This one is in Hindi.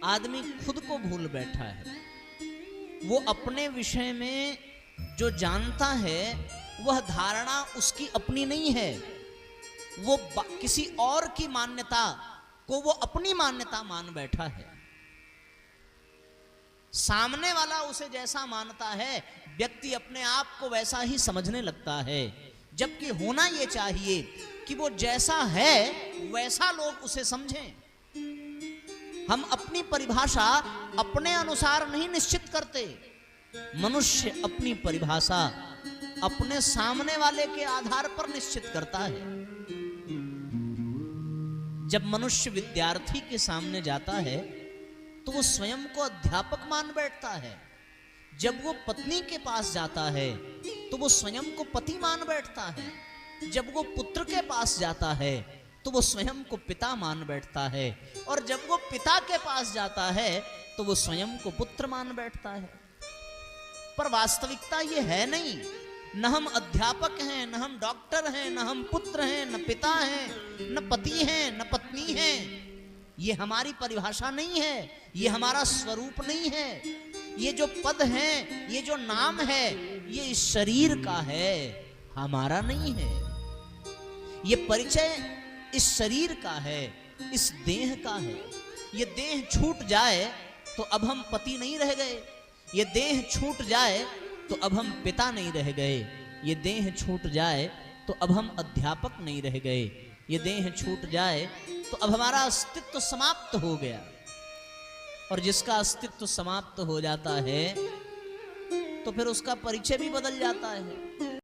आदमी खुद को भूल बैठा है। वो अपने विषय में जो जानता है वह धारणा उसकी अपनी नहीं है। वो किसी और की मान्यता को वो अपनी मान्यता मान बैठा है। सामने वाला उसे जैसा मानता है व्यक्ति अपने आप को वैसा ही समझने लगता है, जबकि होना यह चाहिए कि वो जैसा है वैसा लोग उसे समझें। हम अपनी परिभाषा अपने अनुसार नहीं निश्चित करते। मनुष्य अपनी परिभाषा अपने सामने वाले के आधार पर निश्चित करता है। जब मनुष्य विद्यार्थी के सामने जाता है तो वो स्वयं को अध्यापक मान बैठता है। जब वो पत्नी के पास जाता है तो वो स्वयं को पति मान बैठता है। जब वो पुत्र के पास जाता है तो वो स्वयं को पिता मान बैठता है। और जब वो पिता के पास जाता है तो वो स्वयं को पुत्र मान बैठता है। पर वास्तविकता ये है नहीं। न हम अध्यापक हैं, न हम डॉक्टर हैं, न हम पुत्र हैं, न पिता हैं, न पति हैं, न पत्नी हैं। ये हमारी परिभाषा नहीं है, ये हमारा स्वरूप नहीं है। ये जो पद हैं, ये जो नाम है, ये इस शरीर का है, हमारा नहीं है। ये परिचय इस शरीर का है, इस देह का है। ये देह छूट जाए तो अब हम पति नहीं रह गए। ये देह छूट जाए तो अब हम पिता नहीं रह गए। ये देह छूट जाए तो अब हम अध्यापक नहीं रह गए। ये देह छूट जाए तो अब हमारा अस्तित्व समाप्त हो गया। और जिसका अस्तित्व समाप्त हो जाता है तो फिर उसका परिचय भी बदल जाता है।